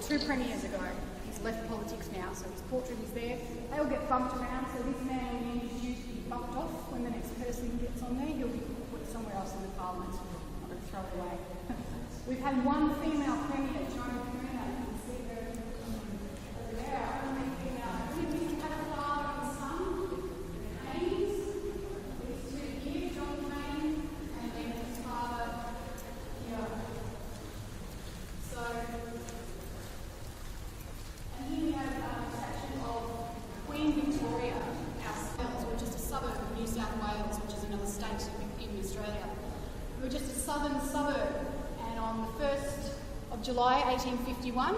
2 premiers ago. He's left politics now, so his portrait is there. They all get bumped around, so this man will be introduced to be bumped off. When the next person gets on there, he'll be put somewhere else in the Parliament. I'm going to throw it away. We've had one female premier, Joan Premier. You can see her over there. Only female. We had a father and son, Haynes. These two here, John Haynes, and then his father here. So, and here we have a section of Queen Victoria, ourselves. We're just a suburb of New South Wales, which is another state in Australia. We're just a southern suburb, and on the 1st of July 1851,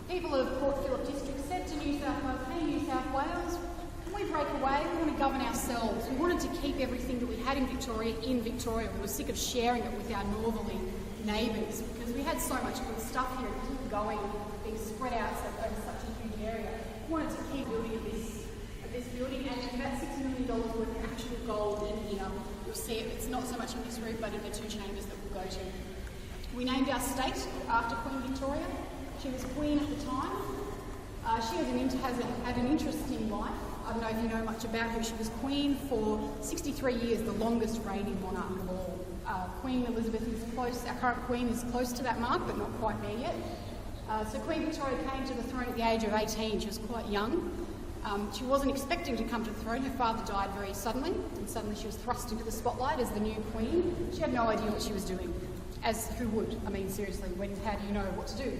people of Port Phillip District said to New South Wales, "Hey New South Wales, can we break away? We want to govern ourselves." We wanted to keep everything that we had in Victoria. We were sick of sharing it with our northerly neighbours because we had so much good stuff here and keep going, being spread out over such a huge area. We wanted to keep building of this building, and there's about $6 million worth of actual gold in here. You'll see it. It's not so much in this room, but in the 2 chambers that we'll go to. We named our state after Queen Victoria. She was queen at the time. She had an interesting life. I don't know if you know much about her. She was queen for 63 years, the longest reigning monarch of all. Queen Elizabeth is close, our current queen is close to that mark, but not quite there yet. So Queen Victoria came to the throne at the age of 18. She was quite young. She wasn't expecting to come to the throne. Her father died very suddenly, and suddenly she was thrust into the spotlight as the new queen. She had no idea what she was doing. As who would? I mean, seriously, how do you know what to do?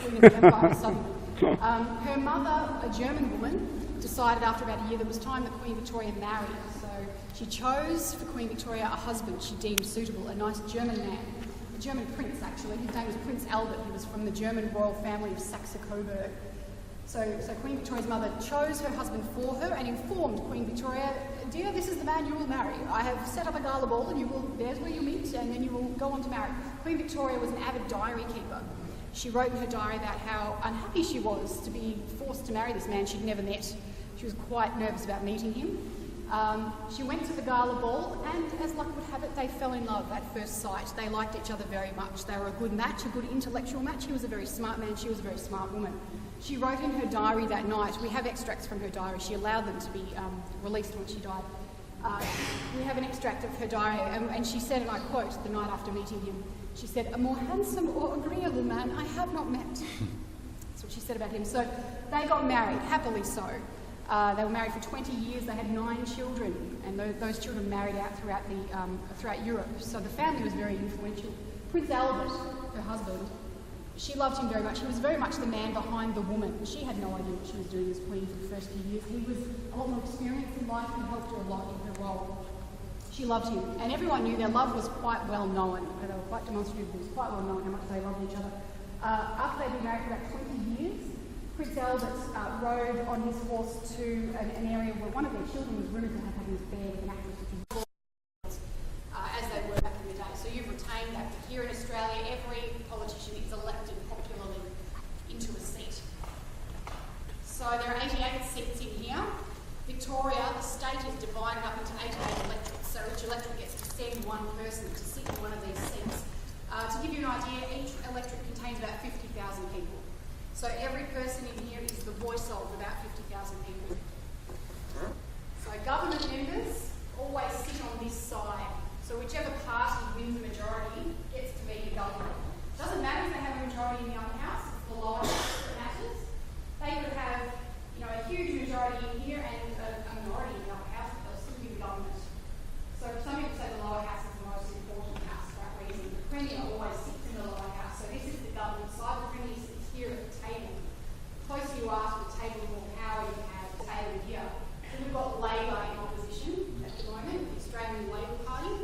Queen of the Empire suddenly. Her mother, a German woman, decided after about a year that it was time that Queen Victoria married. So she chose for Queen Victoria a husband she deemed suitable, a nice German man. A German prince, actually. His name was Prince Albert. He was from the German royal family of Saxe-Coburg. So Queen Victoria's mother chose her husband for her and informed Queen Victoria, "Dear, this is the man you will marry. I have set up a gala ball and there's where you meet, and then you will go on to marry." Queen Victoria was an avid diary keeper. She wrote in her diary about how unhappy she was to be forced to marry this man she'd never met. She was quite nervous about meeting him. She went to the gala ball, and as luck would have it, they fell in love at first sight. They liked each other very much. They were a good match, a good intellectual match. He was a very smart man, she was a very smart woman. She wrote in her diary that night. We have extracts from her diary. She allowed them to be released when she died. We have an extract of her diary, and she said, and I quote, the night after meeting him, she said, "A more handsome or agreeable man I have not met." That's what she said about him. So they got married, happily so. They were married for 20 years. They had 9 children, and those children married out throughout Europe. So the family was very influential. Prince Albert, her husband, she loved him very much. He was very much the man behind the woman. She had no idea what she was doing as queen for the first few years. He was a lot more experienced in life and helped her a lot in her role. She loved him, and everyone knew their love was quite well known. They were quite demonstrative. It was quite well known how much they loved each other. After they'd been married for about 20 years, Prince Albert rode on his horse to an area where one of their children was rumoured to have had his affair with an actress, as they were back in the day. So you've retained that. Here in Australia, every politician is elected popularly into a seat. So there are 88 seats in here. Victoria, the state, is divided up into 88 electorates. So each electorate gets to send one person to sit in one of these seats. To give you an idea, each electorate contains about 50,000 people. So every person in here is the voice of about 50,000 people. So government members always sit on this side. So whichever party wins the majority gets to be the government. Doesn't matter if they have a majority in the upper house, it's the lower house that matters. They could have, a huge majority in here and a minority in the upper house, but they'll still be the government. So some people say the lower house is the most important house for that reason. The Premier always sits in the lower house. So this is the government side. The Premier sits here at the table. The closer you are to the table, the more power you have. The table here. So we've got Labor in opposition at the moment, the Australian Labor Party.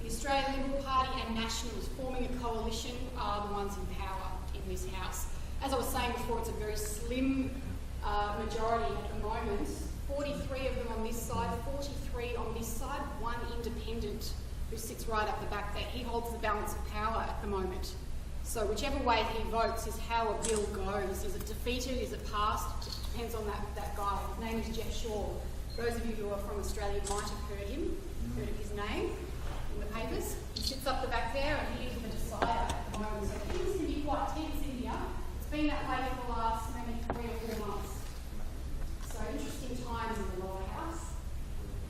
The Australian Liberal Party and Nationals forming a coalition are the ones in power in this House. As I was saying before, it's a very slim majority at the moment. 43 of them on this side, 43 on this side, one independent who sits right up the back there. He holds the balance of power at the moment. So whichever way he votes is how a bill goes. Is it defeated? Is it passed? It depends on that guy. His name is Jeff Shaw. Those of you who are from Australia might have heard of his name in the papers. He sits up the back there and he is the decider at the moment. So things can be quite tense in here. It's been that way for the last maybe 3 or 4 months. So interesting times in the lower house.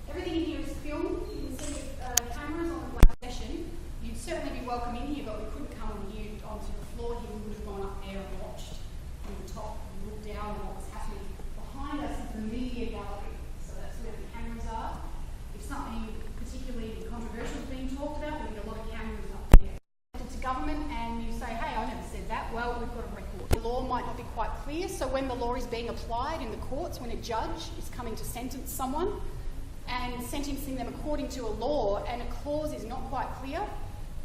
Everything in here is filmed. You can see cameras on the black session. You'd certainly be welcome in here, but we couldn't come on here onto the floor here. We would have gone up there and watched from the top and looked down on what was happening. Behind us is the media gallery. So that's where the cameras are. If something particularly controversial is being talked about, we get a lot of cameras up there. To government and you say, hey, I never said that. Well, we've got a record. The law might not be quite clear, so when the law is being applied in the courts, when a judge is coming to sentence someone and sentencing them according to a law and a clause is not quite clear,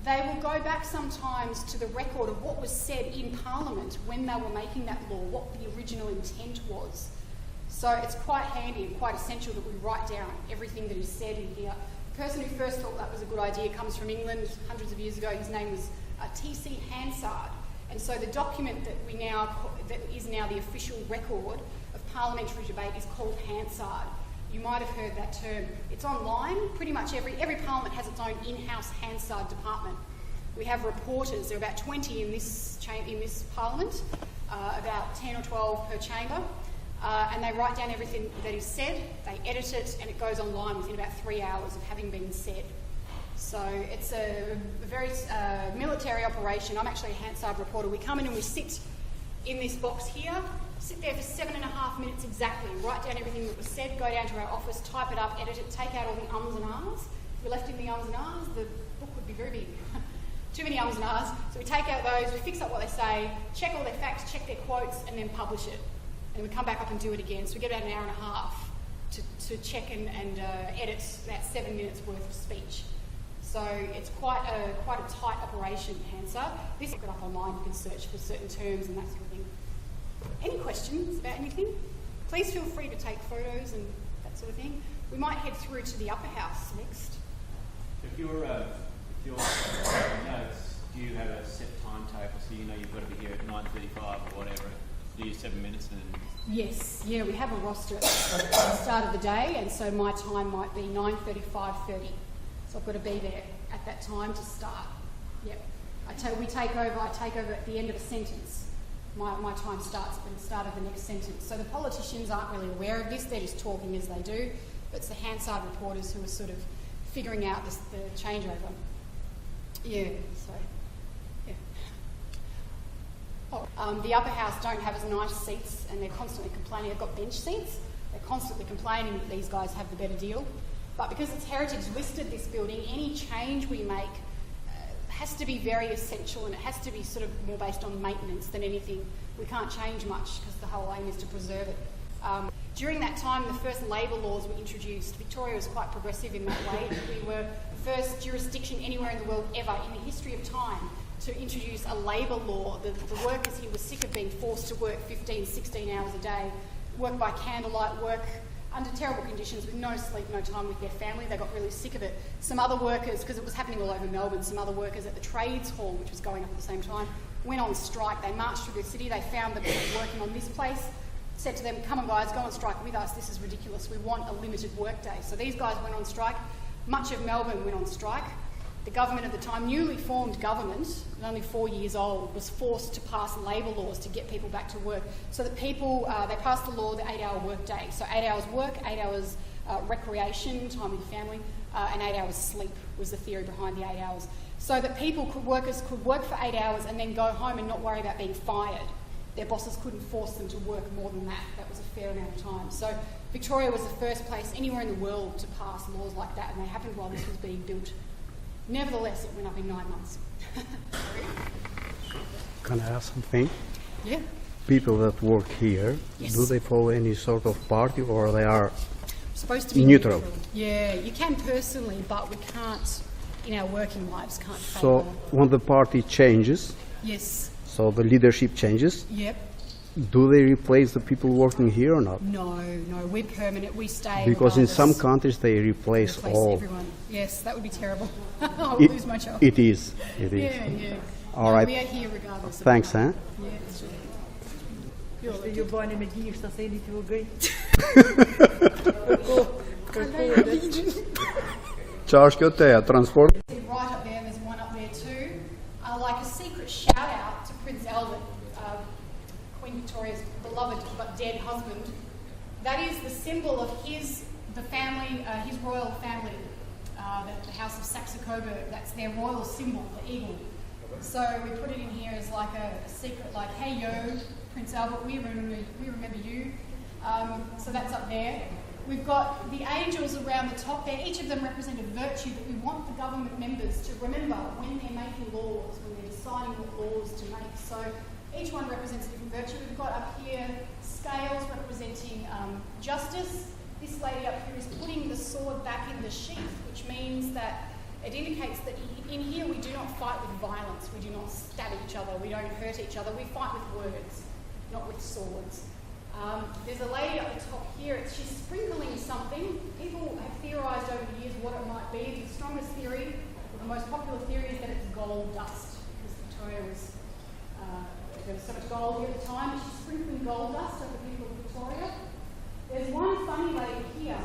they will go back sometimes to the record of what was said in Parliament when they were making that law, what the original intent was. So it's quite handy and quite essential that we write down everything that is said in here. The person who first thought that was a good idea comes from England hundreds of years ago. His name was T.C. Hansard. And so the document that is now the official record of parliamentary debate is called Hansard. You might have heard that term. It's online. Pretty much every parliament has its own in-house Hansard department. We have reporters. There are about 20 in this parliament, about 10 or 12 per chamber. And they write down everything that is said, they edit it, and it goes online within about 3 hours of having been said. So it's a very military operation. I'm actually a Hansard reporter. We come in and we sit in this box here, sit there for 7.5 minutes exactly, write down everything that was said, go down to our office, type it up, edit it, take out all the ums and ahs. If we left in the ums and ahs, the book would be very big. Too many ums and ahs. So we take out those, we fix up what they say, check all their facts, check their quotes, and then publish it. And we come back up and do it again. So we get about an hour and a half to check and edit that 7 minutes worth of speech. So it's quite a tight operation, Hansard. This is up online, you can search for certain terms and that sort of thing. Any questions about anything? Please feel free to take photos and that sort of thing. We might head through to the upper house next. If you're notes, do you have a set timetable so you know you've got to be here at 9:35 or whatever? Do you 7 minutes and then... Yes, yeah, we have a roster at the start of the day, and so my time might be 9:30, 5:30. So I've got to be there at that time to start. Yep. I take over at the end of a sentence. My time starts at the start of the next sentence. So the politicians aren't really aware of this, they're just talking as they do. But it's the Hansard reporters who are sort of figuring out the changeover. Yeah, so, yeah. The upper house don't have as nice seats and they're constantly complaining. They've got bench seats. They're constantly complaining that these guys have the better deal. But because it's heritage listed, this building, any change we make has to be very essential and it has to be sort of more based on maintenance than anything. We can't change much because the whole aim is to preserve it. During that time, the first labour laws were introduced. Victoria was quite progressive in that way. We were the first jurisdiction anywhere in the world ever in the history of time to introduce a labour law. The workers here were sick of being forced to work 15, 16 hours a day, work by candlelight, work under terrible conditions with no sleep, no time with their family. They got really sick of it. Some other workers, because it was happening all over Melbourne, some other workers at the Trades Hall, which was going up at the same time, went on strike. They marched through the city. They found the people working on this place, said to them, come on guys, go on strike with us. This is ridiculous. We want a limited work day. So these guys went on strike. Much of Melbourne went on strike. The government at the time, newly formed government, only 4 years old, was forced to pass labour laws to get people back to work. So that people, they passed the law, the 8-hour work day. So 8 hours work, 8 hours recreation, time with family, and 8 hours sleep was the theory behind the 8 hours. So that workers could work for 8 hours and then go home and not worry about being fired. Their bosses couldn't force them to work more than that. That was a fair amount of time. So Victoria was the first place anywhere in the world to pass laws like that, and they happened while this was being built. Nevertheless, it went up in 9 months. Can I ask something? Yeah. People that work here, yes. Do they follow any sort of party or they are supposed to be neutral? Yeah, you can personally, but we can't, in our working lives, can't So when the party changes, yes. So the leadership changes, yep. Do they replace the people working here or not? No, we're permanent, we stay. Because in some countries they replace all. Everyone. Yes, that would be terrible. I would lose my job. It is. Yeah. All right. We are here regardless. Thanks, huh? Yeah, that's true. Je jobbar ni med gifta sig lite och grej. Charles Götte, transport. Right up there, there's one up there too. Like a secret shout out to Prince Albert. Queen Victoria's beloved but dead husband. That is the symbol of his royal family, the House of Saxe-Coburg. That's their royal symbol, the eagle. So we put it in here as like a secret, like, hey yo, Prince Albert, we remember you. So that's up there. We've got the angels around the top there. Each of them represent a virtue that we want the government members to remember when they're making laws, when they're deciding what laws to make. So each one represents a different virtue. We've got up here scales representing justice. This lady up here is putting the sword back in the sheath, which means that it indicates that in here we do not fight with violence. We do not stab each other. We don't hurt each other. We fight with words, not with swords. There's a lady at the top here. She's sprinkling something. People have theorised over the years what it might be. The strongest theory, the most popular theory, is that it's gold dust, because Victoria was there was so much gold here at the time. She's sprinkling gold dust over the people of Victoria. There's one funny lady here.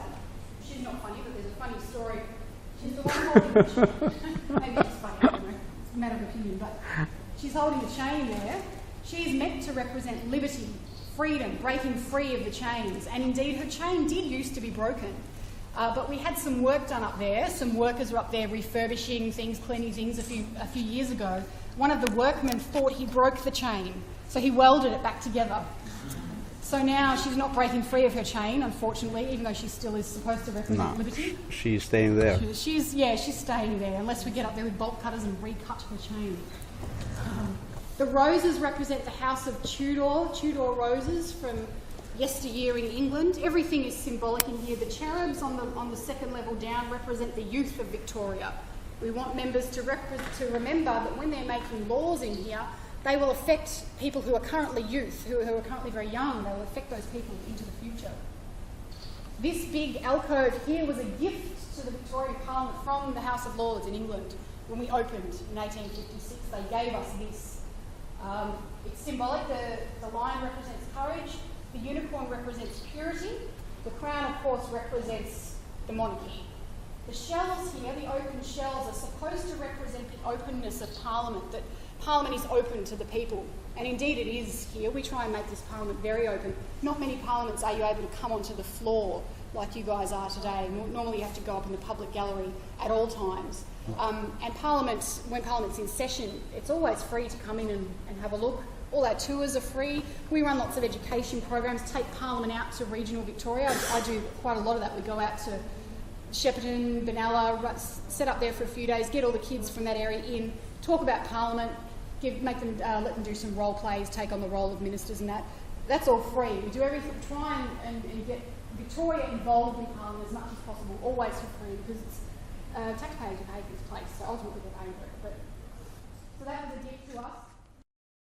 She's not funny, but there's a funny story. She's the one holding the chain. Maybe it's funny, I don't know. It's a matter of opinion, but she's holding the chain there. She is meant to represent liberty, freedom, breaking free of the chains. And indeed, her chain did used to be broken. But we had some work done up there. Some workers were up there refurbishing things, cleaning things a few years ago. One of the workmen thought he broke the chain, so he welded it back together. So now she's not breaking free of her chain, unfortunately, even though she still is supposed to represent liberty. She's staying there. She's staying there, unless we get up there with bolt cutters and recut her chain. The roses represent the House of Tudor roses from yesteryear in England. Everything is symbolic in here. The cherubs on the second level down represent the youth of Victoria. We want members to remember that when they're making laws in here, they will affect people who are currently youth, who are currently very young. They will affect those people into the future. This big alcove here was a gift to the Victorian Parliament from the House of Lords in England. When we opened in 1856, they gave us this. It's symbolic. The lion represents courage. The unicorn represents purity. The crown, of course, represents the monarchy. The shells here, the open shells, are supposed to represent the openness of Parliament, that Parliament is open to the people. And indeed it is here. We try and make this Parliament very open. Not many Parliaments are you able to come onto the floor like you guys are today. Normally you have to go up in the public gallery at all times. And Parliament, when Parliament's in session, it's always free to come in and have a look. All our tours are free. We run lots of education programs, take Parliament out to regional Victoria. I do quite a lot of that. We go out to Shepparton, Benalla, set up there for a few days, get all the kids from that area in, talk about Parliament, let them do some role plays, take on the role of ministers and that. That's all free. We do everything, try and get Victoria involved in Parliament as much as possible, always for free, because it's taxpayers who pay for this place, so ultimately we're paying for it. So that was a gift to us.